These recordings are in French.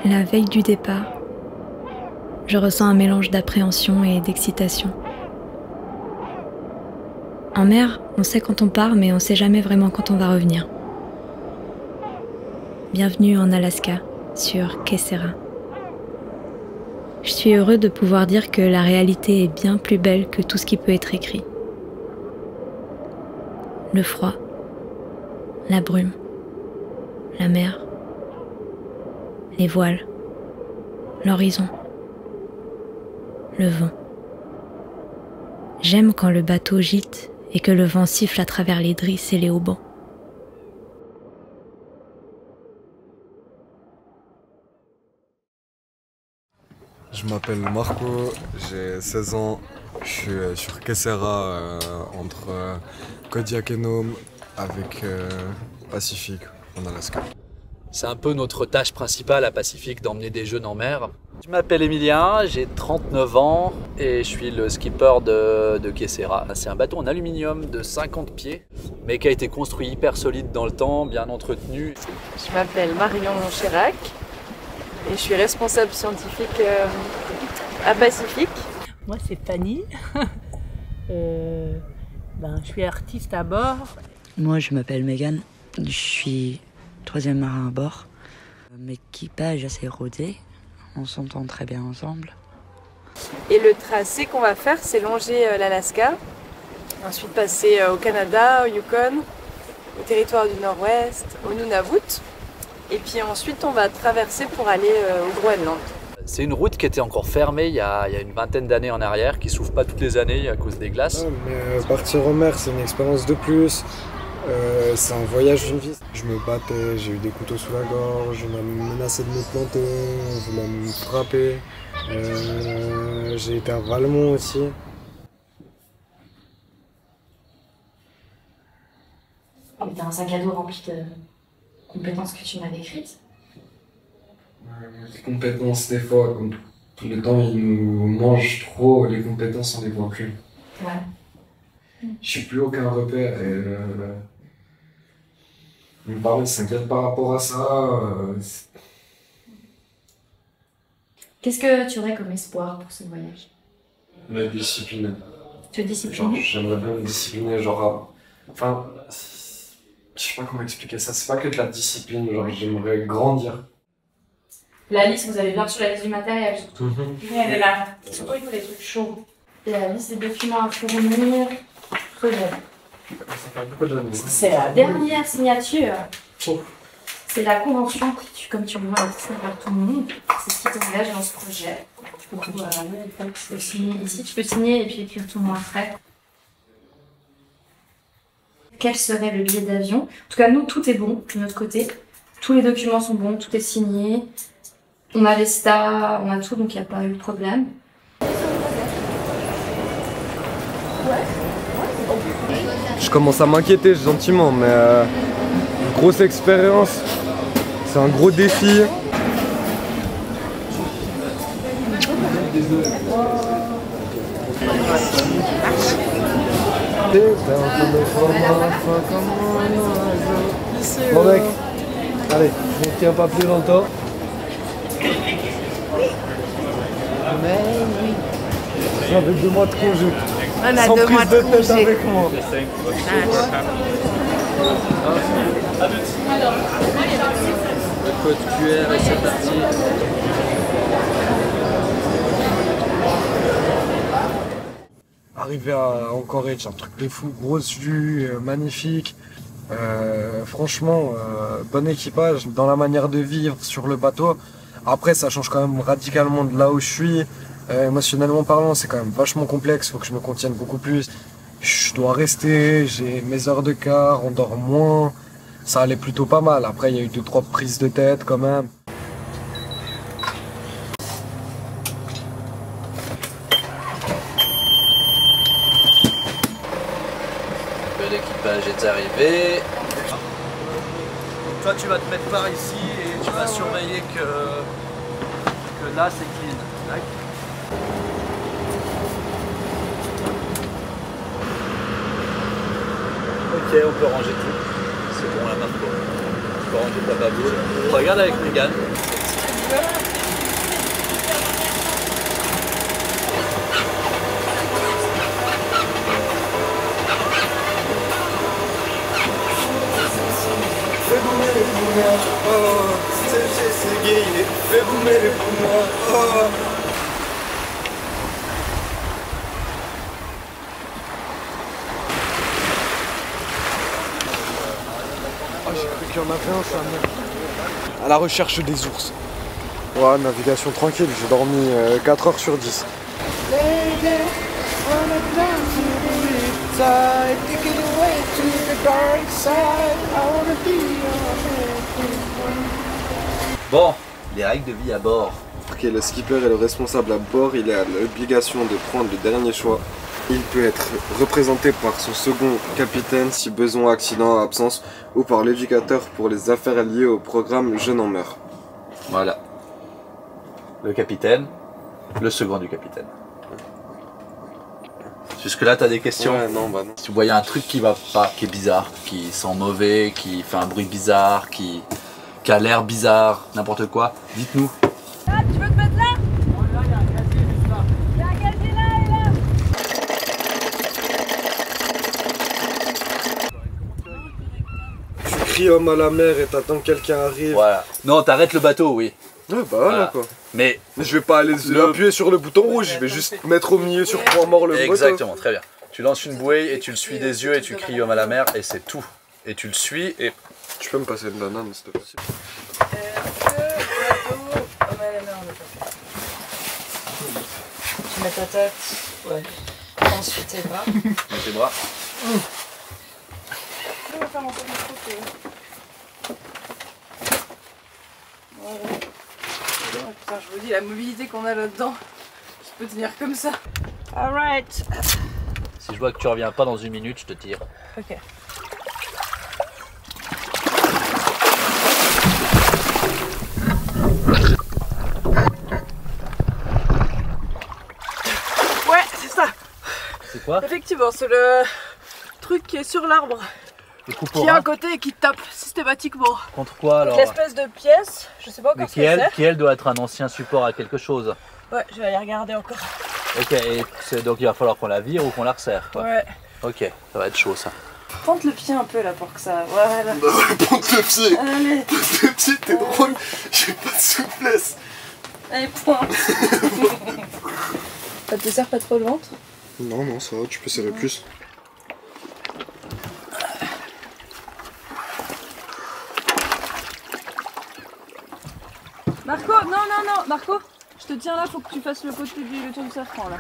La veille du départ, je ressens un mélange d'appréhension et d'excitation. En mer, on sait quand on part, mais on sait jamais vraiment quand on va revenir. Bienvenue en Alaska, sur Kesera. Je suis heureux de pouvoir dire que la réalité est bien plus belle que tout ce qui peut être écrit. Le froid, la brume, la mer, les voiles, l'horizon, le vent. J'aime quand le bateau gîte et que le vent siffle à travers les drisses et les haubans. Je m'appelle Marco, j'ai 16 ans, je suis sur Kesera entre Kodiak et Nome avec Pacifique en Alaska. C'est un peu notre tâche principale à Pacifique d'emmener des jeunes en mer. Je m'appelle Emilien, j'ai 39 ans et je suis le skipper de Kesera. C'est un bateau en aluminium de 50 pieds mais qui a été construit hyper solide dans le temps, bien entretenu. Je m'appelle Marion Chirac et je suis responsable scientifique à Pacifique. Moi c'est Fanny, je suis artiste à bord. Moi je m'appelle Megan, je suis 3e marin à bord. Mon équipage est assez rodé, on s'entend très bien ensemble. Et le tracé qu'on va faire, c'est longer l'Alaska, ensuite passer au Canada, au Yukon, au territoire du Nord-Ouest, au Nunavut, et puis ensuite on va traverser pour aller au Groenland. C'est une route qui était encore fermée il y a une vingtaine d'années en arrière, qui s'ouvre pas toutes les années à cause des glaces. Mais partir en mer, c'est une expérience de plus. C'est un voyage d'une vie. Je me battais, j'ai eu des couteaux sous la gorge, on m'a menacé de me planter, on voulait me frapper. J'ai été à Valmont aussi. Mais t'as un sac à dos rempli de compétences que tu m'as décrites. Les compétences, des fois, comme tout le temps, ils nous mangent trop, les compétences, on les voit plus. Ouais. Je n'ai plus aucun repère et mes parents s'inquiètent par rapport à ça. Qu'est-ce que tu aurais comme espoir pour ce voyage? Me discipliner. Te discipliner? J'aimerais bien me discipliner, genre. Enfin, je sais pas comment expliquer ça, c'est pas que de la discipline, genre j'aimerais grandir. La liste, vous avez bien sur la liste du matériel. Elle est là. Surtout, il faut des trucs chauds. La liste des documents à fournir. C'est la dernière signature. C'est la convention qui, comme tu le vois, est signée par tout le monde. C'est ce qui t'engage dans ce projet. Tu peux signer ici, tu peux signer et puis écrire ton nom après. Quel serait le billet d'avion? En tout cas, nous, tout est bon de notre côté. Tous les documents sont bons, tout est signé. On a les stars, on a tout, donc il n'y a pas eu de problème. Je commence à m'inquiéter gentiment, mais une grosse expérience, c'est un gros défi. Bon mec, allez, je ne tiens pas plus longtemps. Avec 2 mois de congé. On a Sans 2 prise mois de de tête congé. avec moi. Le code QR et c'est parti. Arriver à Anchorage, un truc de fou, grosse vue, magnifique. Franchement, bon équipage dans la manière de vivre sur le bateau. Après, ça change quand même radicalement de là où je suis. Émotionnellement parlant, c'est quand même vachement complexe, faut que je me contienne beaucoup plus. Je dois rester, j'ai mes heures de quart, on dort moins. Ça allait plutôt pas mal. Après, il y a eu 2-3 prises de tête quand même. L'équipage est arrivé. Toi, tu vas te mettre par ici et tu vas surveiller que là, c'est clean. Tac. Ok, on peut ranger tout. C'est bon, là, Marco. Tu peux ranger ta baboule. Regarde avec Megan. C'est gay, il est fait boumer les poumons. J'ai cru qu'il y en avait un, ça merde. À la recherche des ours. Ouais, navigation tranquille, j'ai dormi 4 heures sur 10. Bon, les règles de vie à bord. Ok, le skipper est le responsable à bord, il a l'obligation de prendre le dernier choix. Il peut être représenté par son second capitaine si besoin, accident, absence, ou par l'éducateur pour les affaires liées au programme Jeunes en mer. Voilà. Le capitaine, le second du capitaine. Jusque-là, t'as des questions? Ouais, non, bah non. Si vous voyez un truc qui va pas, qui est bizarre, qui sent mauvais, qui fait un bruit bizarre, qui a l'air bizarre, n'importe quoi, dites-nous. Ah, tu veux te mettre là? Oh, là, il y a un casier juste là. Il y a un casier là et là. Tu cries homme à la mer et t'attends que quelqu'un arrive. Voilà. Non, t'arrêtes le bateau, oui. Ouais, bah voilà quoi. Mais je vais pas aller appuyer sur le bouton rouge, je vais juste mettre au milieu sur point mort le bouton. exactement, très bien. Tu lances une bouée et tu le suis des yeux et tu cries homme à la mer et c'est tout. Et tu le suis et... Tu peux me passer une banane s'il te plaît? Tu mets ta tête. Ouais. Ensuite tes bras. Mets tes bras. On va faire un peu de côté. Voilà. Putain, je vous dis, la mobilité qu'on a là-dedans, je peux tenir comme ça. Alright. Si je vois que tu reviens pas dans une minute, je te tire. Ok. Ouais, c'est ça. C'est quoi? Effectivement, c'est le truc qui est sur l'arbre, qui est à côté et qui tape systématiquement. Contre quoi alors? L'espèce de pièce, je sais pas encore ce que c'est. Qui elle doit être un ancien support à quelque chose. Ouais, je vais aller regarder encore. Ok, et donc il va falloir qu'on la vire ou qu'on la resserre quoi. Ouais. Ok, ça va être chaud ça. Pointe le pied un peu là pour que ça... Voilà. Pointe le pied. Allez. Pointe le pied, t'es drôle. J'ai pas de souplesse. Allez, pointe. Ça te serre pas trop le ventre? Non, non, ça va, tu peux serrer plus. Marco, non, Marco, je te tiens là, faut que tu fasses le côté le tour du serpent là.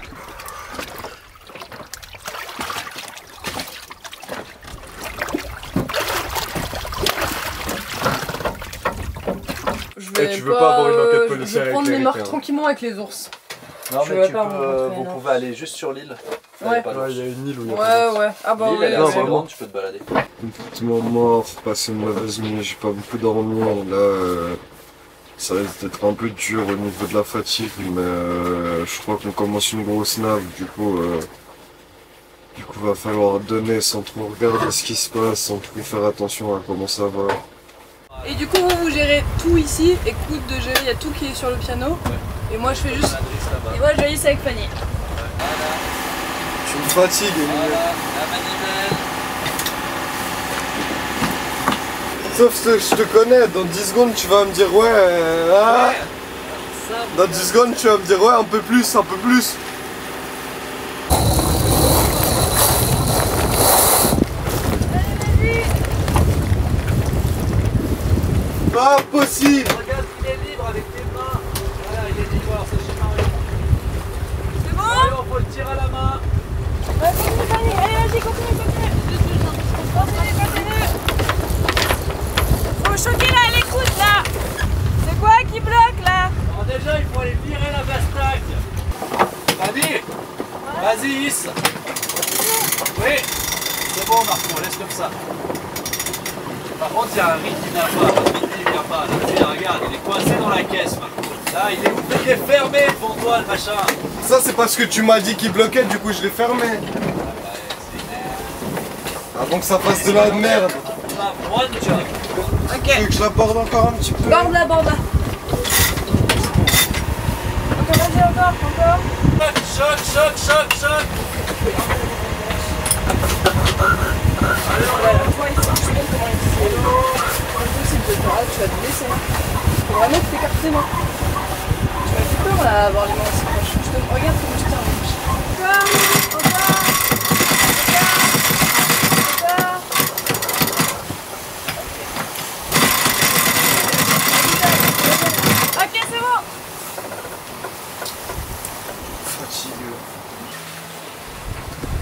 Et tu veux pas avoir une enquête policière je vais prendre mes marques tranquillement avec les ours. Non Je mais vais tu pas peux, me vous pouvez aller juste sur l'île. Ouais. Il y a une île où il y a Ouais. Ah bah L'île ouais, elle est non, assez vraiment. grande, tu peux te balader. complètement mort, passé une mauvaise nuit, j'ai pas beaucoup dormi. Là, ça risque d'être un peu dur au niveau de la fatigue, mais je crois qu'on commence une grosse nave, du coup, va falloir donner sans trop regarder ce qui se passe, sans trop faire attention à comment ça va. Et du coup, vous gérez tout ici, écoute de gérer, il y a tout qui est sur le piano. Ouais. Et moi, je fais juste. Et moi, je lisse avec Fanny. Tu me fatigues, Emilie. La manivelle. Sauf que je te connais, dans 10 secondes, tu vas me dire ouais. Dans 10 secondes, tu vas me dire ouais, un peu plus, un peu plus. Pas possible. Regarde, il est libre avec tes mains. Voilà, il est libre, alors c'est chez Mario. C'est bon? Allez, on faut le tirer à la main. Ouais, continue, Fanny. Allez, vas-y, continue. Continue. Faut choquer là, elle écoute là. C'est quoi qui bloque là? Alors déjà, il faut aller virer la bastaque. Fanny, vas-y, hisse. Oui, c'est bon, Marco, laisse comme ça. Par contre, il y a un riz qui vient pas. Il vient pas. Là, regarde, il est coincé dans la caisse, Marco. Là, il est ouvert, il est fermé devant toi, le machin. Ça, c'est parce que tu m'as dit qu'il bloquait, du coup, je l'ai fermé. Avant que ça fasse de la merde. One job. Tu veux que je la borde encore un petit peu? Borde là. vas-y, encore. Choc, choc, choc, choc. Voilà, toi ici, je te montre comment ici. C'est impossible de faire, tu vas te blesser. Faut vraiment t'écarter les mains. Tu m'as fait peur là, avoir les mains aussi proches. Regarde comment je tiens. Ok, c'est bon.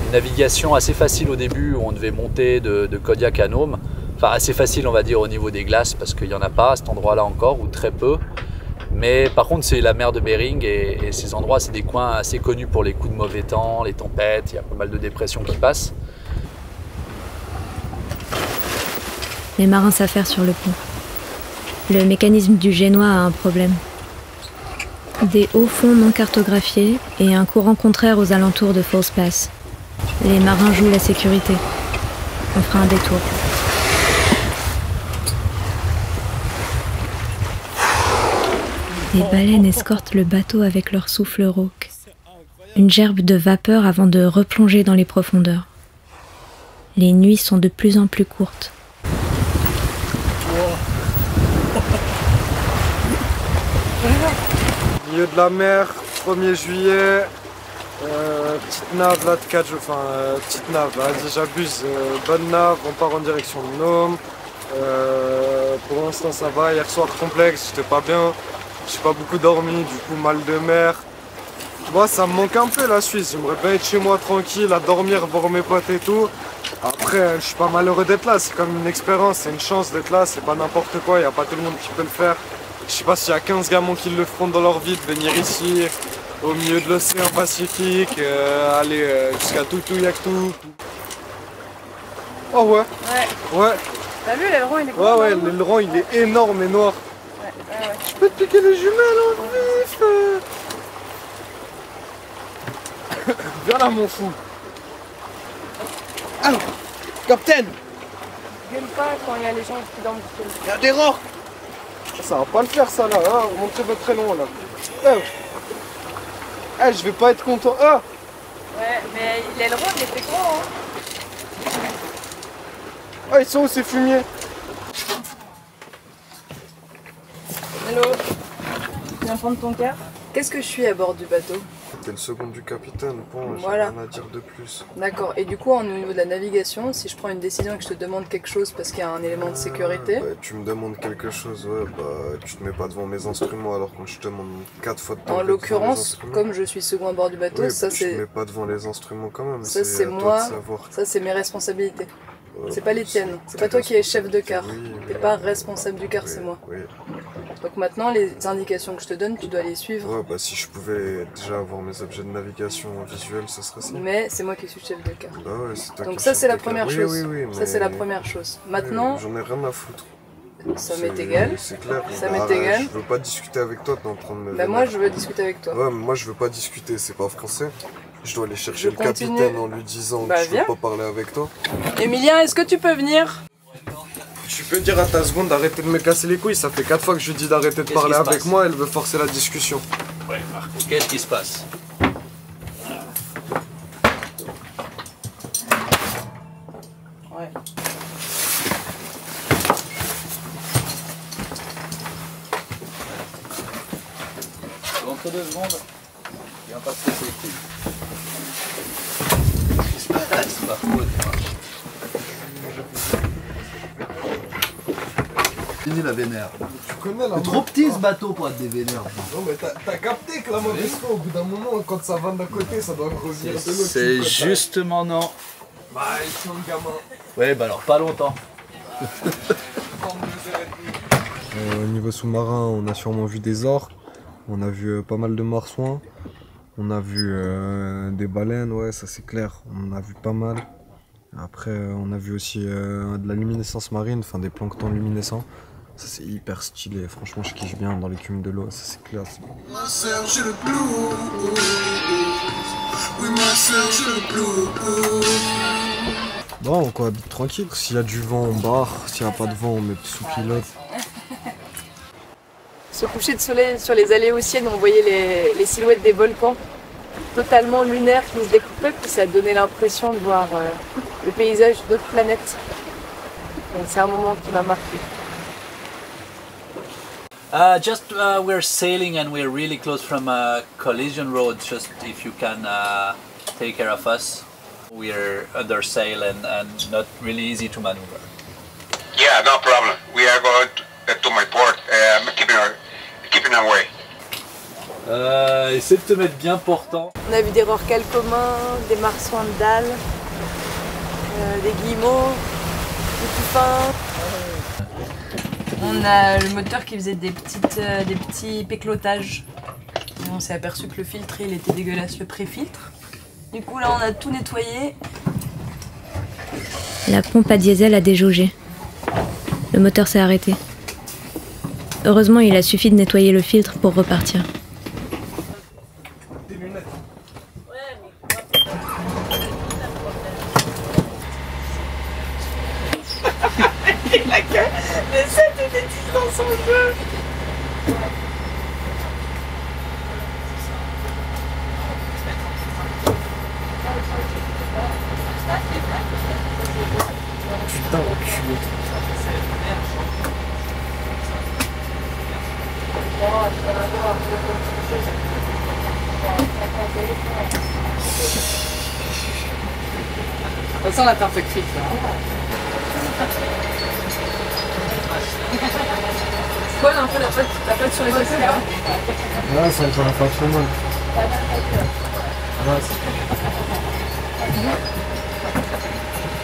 Une navigation assez facile au début où on devait monter de Kodiak à Nome. Enfin assez facile on va dire au niveau des glaces parce qu'il n'y en a pas à cet endroit-là encore ou très peu. Mais par contre c'est la mer de Bering et ces endroits c'est des coins assez connus pour les coups de mauvais temps, les tempêtes, il y a pas mal de dépressions qui passent. Les marins s'affairent sur le pont. Le mécanisme du génois a un problème. Des hauts fonds non cartographiés et un courant contraire aux alentours de False Pass. Les marins jouent la sécurité. On fera un détour. Les baleines escortent le bateau avec leur souffle rauque. Une gerbe de vapeur avant de replonger dans les profondeurs. Les nuits sont de plus en plus courtes. Milieu de la mer, 1er juillet. Petite nave là de 4 jours, petite nave, vas-y j'abuse, bonne nave, on part en direction de Nome. Pour l'instant ça va, hier soir complexe, j'étais pas bien, j'ai pas beaucoup dormi, du coup mal de mer. Moi ça me manque un peu la Suisse, j'aimerais bien être chez moi tranquille, à dormir, voir mes potes et tout. Après je suis pas malheureux d'être là, c'est comme une expérience, c'est une chance d'être là, c'est pas n'importe quoi, y a pas tout le monde qui peut le faire. Je sais pas s'il y a 15 gamins qui le feront dans leur vie de venir ici. Au milieu de l'océan Pacifique, aller jusqu'à Tutuyaktu. Oh ouais. Ouais. T'as vu l'aileron il est gros. Ouais, l'aileron il est énorme et noir. Ouais. Je peux te piquer les jumelles en vif. Viens là mon fou. Ah, Captain. Gueule pas quand il y a les gens qui dorment. Il y a des rocs. Ça va pas le faire ça là, hein. Montez votre très long là. Je vais pas être content. Ah ouais, mais l'aileron il était gros hein. Ah ils sont où ces fumiers? Hello. Tu viens prendre ton quart? Qu'est-ce que je suis à bord du bateau? T'es le second du capitaine, bon, j'ai voilà. rien à dire de plus. D'accord, et du coup au niveau de la navigation, si je prends une décision et que je te demande quelque chose parce qu'il y a un élément de sécurité... tu me demandes quelque chose, ouais, tu te mets pas devant mes instruments alors que je te demande 4 fois de temps. En l'occurrence, comme je suis second à bord du bateau, oui, ça c'est... Tu te mets pas devant les instruments quand même, ça c'est moi, ça c'est mes responsabilités. C'est pas les tiennes, c'est pas toi qui es chef de quart, t'es pas responsable du quart, c'est moi. Donc maintenant, les indications que je te donne, tu dois les suivre. Ouais, si je pouvais déjà avoir mes objets de navigation visuels, ça serait ça. Mais c'est moi qui suis chef de quart. Bah ouais, c'est toi. Donc ça c'est la première chose. Oui, ça c'est la première chose. Maintenant... J'en ai rien à foutre. Ça m'est égal. C'est clair. Ça m'est égal. Je veux pas discuter avec toi, t'es en train de me... Bah moi je veux discuter avec toi. Ouais, mais moi je veux pas discuter, c'est pas français. Je dois aller chercher le capitaine en lui disant que je veux pas parler avec toi. Emilien, est-ce que tu peux venir? Tu peux dire à ta seconde d'arrêter de me casser les couilles, ça fait 4 fois que je lui dis d'arrêter de parler avec moi, elle veut forcer la discussion. Ouais, Marc, qu'est-ce qui se passe? Ouais. Entre 2 secondes, il va pas se casser les couilles. C'est pas faute. Fini la vénère. Tu connais la... C'est trop petit ce bateau pour être des vénères. Non mais t'as capté que la mauvaise foi, au bout d'un moment, quand ça va d'un côté, ça doit revenir de l'autre. C'est justement non. Bah ils sont le gamin. Ouais, bah alors pas longtemps. Au niveau sous-marin, on a sûrement vu des orques. On a vu pas mal de marsouins. On a vu des baleines, ouais, ça c'est clair. On en a vu pas mal. Après, on a vu aussi de la luminescence marine, enfin des planctons luminescents. Ça c'est hyper stylé, franchement je kiffe bien dans l'écume de l'eau, ça c'est classe. Bon, on cohabite tranquille. S'il y a du vent, on barre. S'il n'y a pas de vent, on met sous pilote. Ce coucher de soleil sur les Aléoutiennes, on voyait les silhouettes des volcans totalement lunaires qui se découpaient, puis ça donnait l'impression de voir le paysage d'autres planètes. C'est un moment qui m'a marqué. We're sailing and we're really close from a collision road. Just if you can take care of us. We're under sail and not really easy to maneuver. Yeah, no problem. We are going to my port. Keeping away. Essaie de te mettre bien portant. On a vu des rorquals communs, des marsouins de dalle, des guillemots, des puffins. On a le moteur qui faisait des petits péclotages. Et on s'est aperçu que le filtre il était dégueulasse, le pré-filtre. Du coup là on a tout nettoyé. La pompe à diesel a déjaugé. Le moteur s'est arrêté. Heureusement, il a suffi de nettoyer le filtre pour repartir. Mais c'était des titres dans son jeu. Putain, enculé. Ça sent la perfect fit. Colle un peu la pâte sur les côtés là. Ouais, ça va pas trop mal.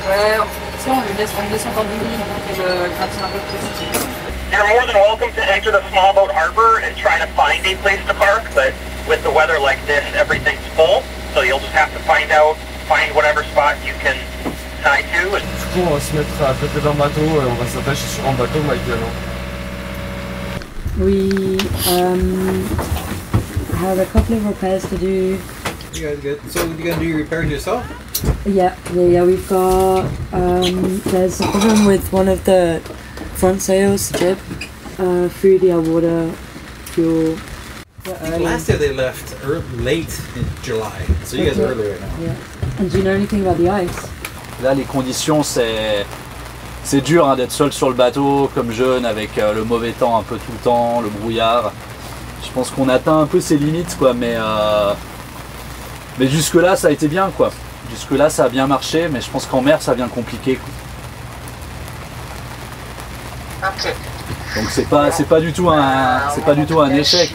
Ouais, si on lui laisse encore 10 minutes et le gratine un peu plus. You're more than welcome to enter the small boat harbor and try to find a place to park, but with the weather like this, everything's full, so you'll just have to find whatever spot you can tie to. Du coup, on va se mettre à côté d'un bateau et on va s'attacher sur un bateau, Michael. We have a couple of repairs to do. You guys good? So you're gonna do your repairs yourself? Yeah. We've got there's a problem with one of the front sails, the jib, food, water, fuel. Last year they left late in July, so you guys are early right now. Yeah. And do you know anything about the ice? Là, les conditions, c'est dur hein, d'être seul sur le bateau, comme jeune, avec le mauvais temps un peu tout le temps, le brouillard. Je pense qu'on atteint un peu ses limites, quoi, mais jusque-là, ça a été bien, quoi. Jusque-là, ça a bien marché, mais je pense qu'en mer, ça devient compliqué, quoi. Okay. Donc c'est pas du tout un échec,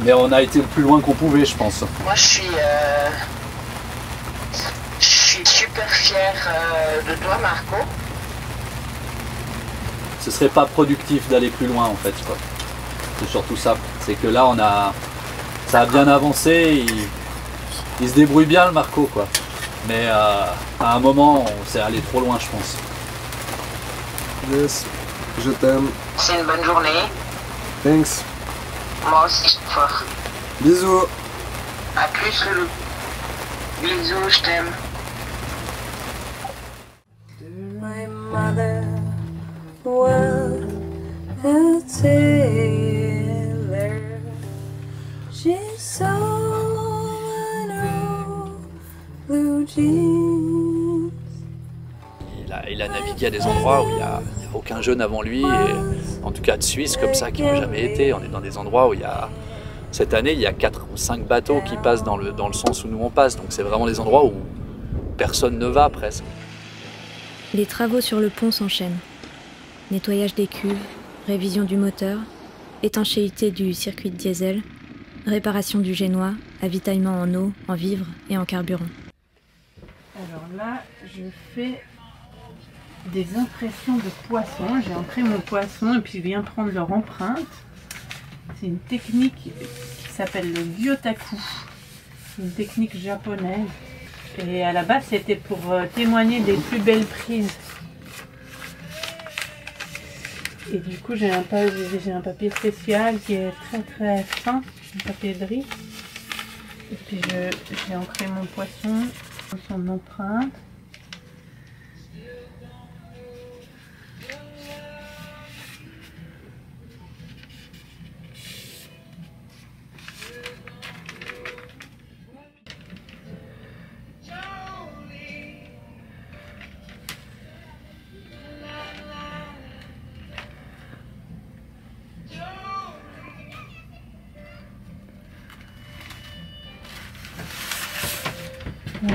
mais on a été le plus loin qu'on pouvait, je pense. Moi, je suis super fier de toi, Marco. Ce serait pas productif d'aller plus loin, en fait, quoi. C'est surtout ça. C'est que là, ça a bien avancé. Il se débrouille bien, le Marco, quoi. Mais à un moment, on s'est allé trop loin, je pense. Yes, je t'aime. C'est une bonne journée. Thanks. Moi aussi, je suis fort. Bisous. À plus, Loulou. Bisous, je t'aime. My mother was a sailor. She saw an blue jeans. Il a navigué à des endroits où il n'y a aucun jeune avant lui, et en tout cas de Suisse comme ça qui n'a jamais été. On est dans des endroits où cette année il y a 4 ou 5 bateaux qui passent dans le sens où nous on passe, donc c'est vraiment des endroits où personne ne va presque. Les travaux sur le pont s'enchaînent. Nettoyage des cuves, révision du moteur, étanchéité du circuit de diesel, réparation du génois, avitaillement en eau, en vivres et en carburant. Alors là, je fais des impressions de poissons. J'ai ancré mon poisson et puis je viens prendre leur empreinte. C'est une technique qui s'appelle le gyotaku. C'est une technique japonaise. Et à la base, c'était pour témoigner des plus belles prises. Et du coup, j'ai un papier spécial qui est très très fin, un papier de riz. Et puis j'ai ancré mon poisson, son empreinte.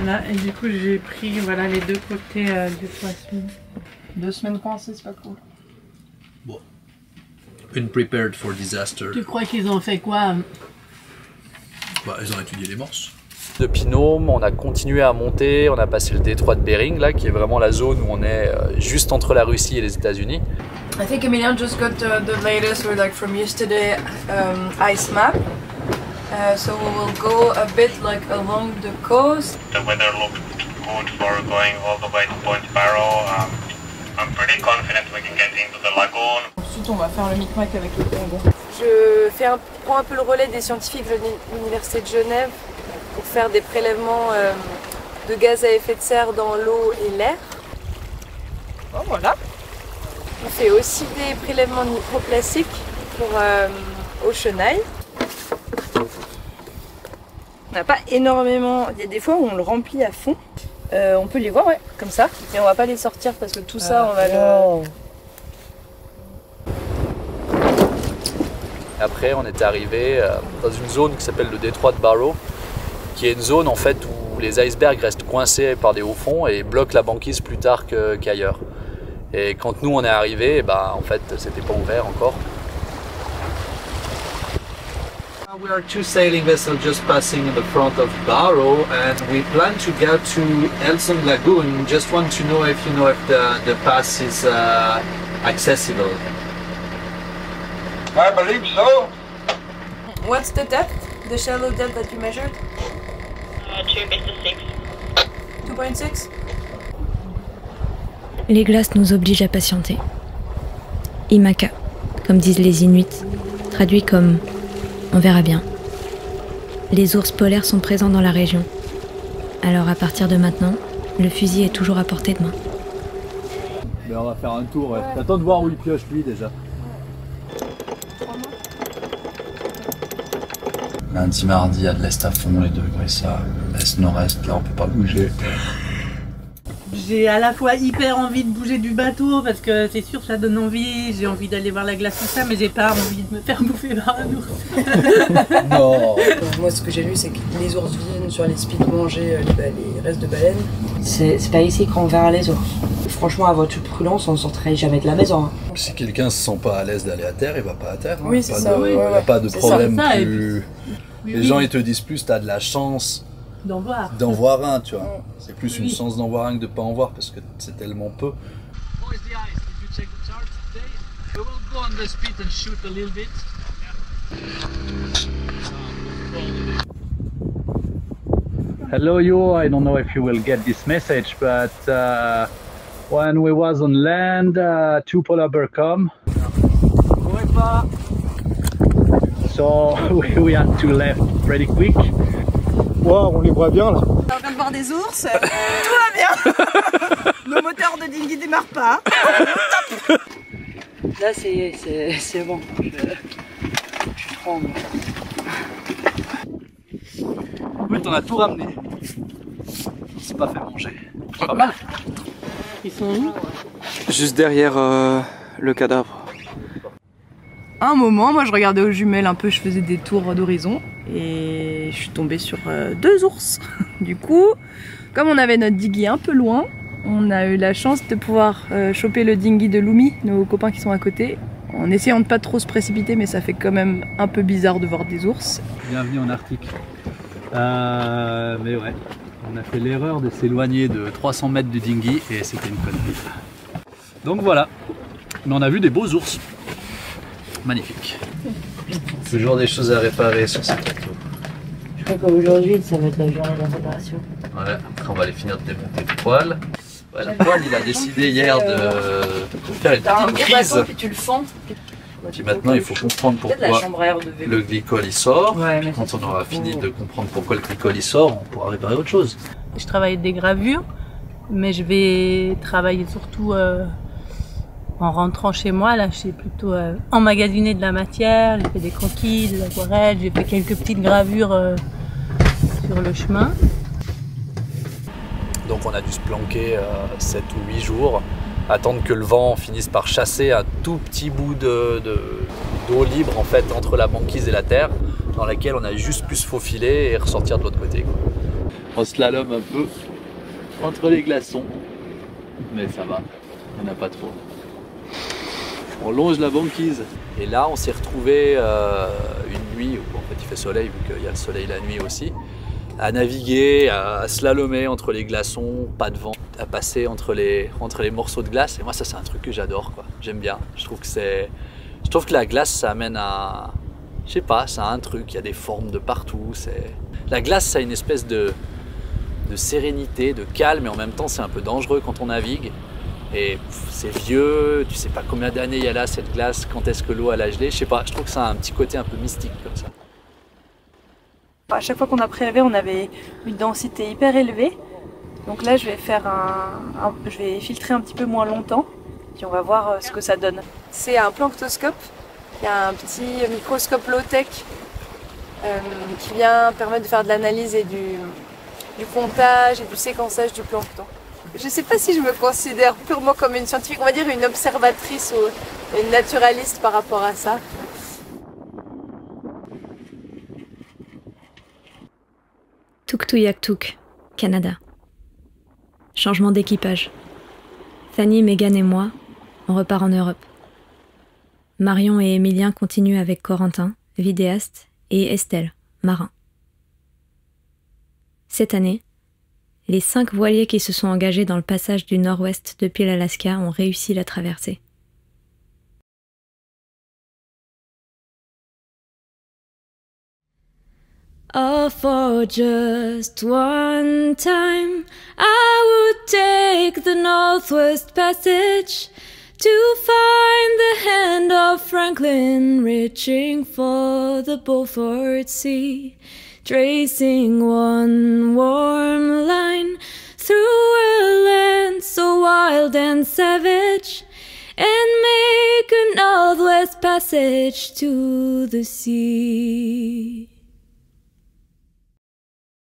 Voilà, et du coup j'ai pris voilà, les deux côtés du poisson. 2 semaines coincées, c'est pas cool. Bon. Unprepared for disaster. Tu crois qu'ils ont fait quoi? Bah, ils ont étudié les morses. Depuis Nome, on a continué à monter, on a passé le détroit de Bering, là, qui est vraiment la zone où on est juste entre la Russie et les États-Unis. I think Emilian just got the latest, or like from yesterday, ice map. So we will go a bit like along the coast. The weather looks good for going all the way to Point Barrow. I'm pretty confident we can get into the lagoon. Ensuite, on va faire le micmac avec le Congo. Je prends un peu le relais des scientifiques de l'Université de Genève pour faire des prélèvements de gaz à effet de serre dans l'eau et l'air. Bon, voilà. On fait aussi des prélèvements de microplastiques pour Oceanaille. On n'a pas énormément, il y a des fois où on le remplit à fond. On peut les voir, ouais, comme ça. Mais on va pas les sortir parce que tout ça, on va le... Après, on était arrivé dans une zone qui s'appelle le détroit de Barrow, qui est une zone en fait où les icebergs restent coincés par des hauts fonds et bloquent la banquise plus tard qu'ailleurs. Et quand nous on est arrivé, bah, en fait, c'était pas ouvert encore. We are 2 sailing vessels just passing in the front of Barrow, and we plan to go to Elson Lagoon. Just want to know if you know if the pass is accessible. I believe so. What's the depth? The shallow depth that you measured? 2.6. 2.6? Les glaces nous obligent à patienter. Imaka, comme disent les Inuits, traduit comme « on verra bien ». Les ours polaires sont présents dans la région. Alors à partir de maintenant, le fusil est toujours à portée de main. Mais on va faire un tour, ouais. T'attends de voir où il pioche lui déjà. Lundi, mardi, il y a de l'est à fond, les degrés ça. Est, nord-est, là on peut pas bouger. J'ai à la fois hyper envie de bouger du bateau parce que c'est sûr ça donne envie, j'ai envie d'aller voir la glace tout ça, mais j'ai pas envie de me faire bouffer par un ours. Non. Moi ce que j'ai lu c'est que les ours viennent sur les spics manger les restes de baleines. C'est pas ici qu'on verra les ours. Franchement, à votre prudence, on ne sortirait jamais de la maison. Hein. Si quelqu'un se sent pas à l'aise d'aller à terre, il va pas à terre. Hein. Oui, c'est ça. Il n'y a pas de problème ça, plus... Les gens ils te disent plus t'as de la chance d'en voir un, tu vois. C'est plus une chance d'en voir un que de pas en voir parce que c'est tellement peu. Hello you, I don't know if you will get this message, but when we was on land, 2 polar bears come. So we had to left pretty quick. Wow, on les voit bien là. On vient de voir des ours, tout va bien. Nos moteurs de dinghy démarrent pas. Là, c'est bon. Je tremble. En fait, on a tout ramené. On s'est pas fait manger. Pas mal. Ils sont où? Juste derrière le cadavre. À un moment, moi je regardais aux jumelles un peu, je faisais des tours d'horizon et je suis tombée sur 2 ours. Du coup, comme on avait notre dinghy un peu loin, on a eu la chance de pouvoir choper le dinghy de Lumi, nos copains qui sont à côté, en essayant de pas trop se précipiter, mais ça fait quand même un peu bizarre de voir des ours. Bienvenue en Arctique. Mais ouais, on a fait l'erreur de s'éloigner de 300 mètres du dinghy et c'était une connerie. Donc voilà, mais on a vu des beaux ours. Magnifique. Toujours des choses à réparer sur ces plateaux. Je crois qu'aujourd'hui, ça va être la journée de la réparation. Ouais, après on va aller finir de démonter le poêle. Ouais, le poêle, il a décidé hier de faire une petite crise. Puis tu le fends. Puis maintenant, il faut comprendre pourquoi le glycol il sort. Ouais, mais quand on aura fini de comprendre pourquoi le glycol il sort, on pourra réparer autre chose. Je travaille des gravures, mais je vais travailler surtout en rentrant chez moi. Là, j'ai plutôt emmagasiné de la matière, j'ai fait des croquis, des aquarelles, j'ai fait quelques petites gravures sur le chemin. Donc on a dû se planquer 7 ou 8 jours, attendre que le vent finisse par chasser un tout petit bout d'eau libre en fait entre la banquise et la terre, dans laquelle on a juste pu se faufiler et ressortir de l'autre côté, quoi. On slalom un peu entre les glaçons, mais ça va, il n'y en a pas trop. On longe la banquise. Et là, on s'est retrouvé une nuit, où en fait il fait soleil, vu qu'il y a le soleil la nuit aussi, à naviguer, à slalomer entre les glaçons, pas de vent, à passer entre les morceaux de glace. Et moi, ça, c'est un truc que j'adore, quoi. J'aime bien. Je trouve que la glace, ça amène à, je sais pas, ça a un truc. Il y a des formes de partout. La glace, ça a une espèce de sérénité, de calme, et en même temps, c'est un peu dangereux quand on navigue. Et c'est vieux, tu sais pas combien d'années il y a là cette glace, quand est-ce que l'eau a gelé, je sais pas, je trouve que ça a un petit côté un peu mystique comme ça. À chaque fois qu'on a prélevé, on avait une densité hyper élevée. Donc là, je vais filtrer un petit peu moins longtemps, puis on va voir ce que ça donne. C'est un planctoscope, il y a un petit microscope low-tech qui vient permettre de faire de l'analyse et du comptage et du séquençage du plancton. Je ne sais pas si je me considère purement comme une scientifique, on va dire une observatrice ou une naturaliste par rapport à ça. Tuktoyaktuk, Canada. Changement d'équipage. Fanny, Megan et moi, on repart en Europe. Marion et Emilien continuent avec Corentin, vidéaste, et Estelle, marin. Cette année, les 5 voiliers qui se sont engagés dans le passage du Nord-Ouest depuis l'Alaska ont réussi la traversée. Oh, for just one time, I would take the Northwest Passage to find the hand of Franklin reaching for the Beaufort Sea, tracing one warm line through a land so wild and savage, and make a Northwest Passage to the sea.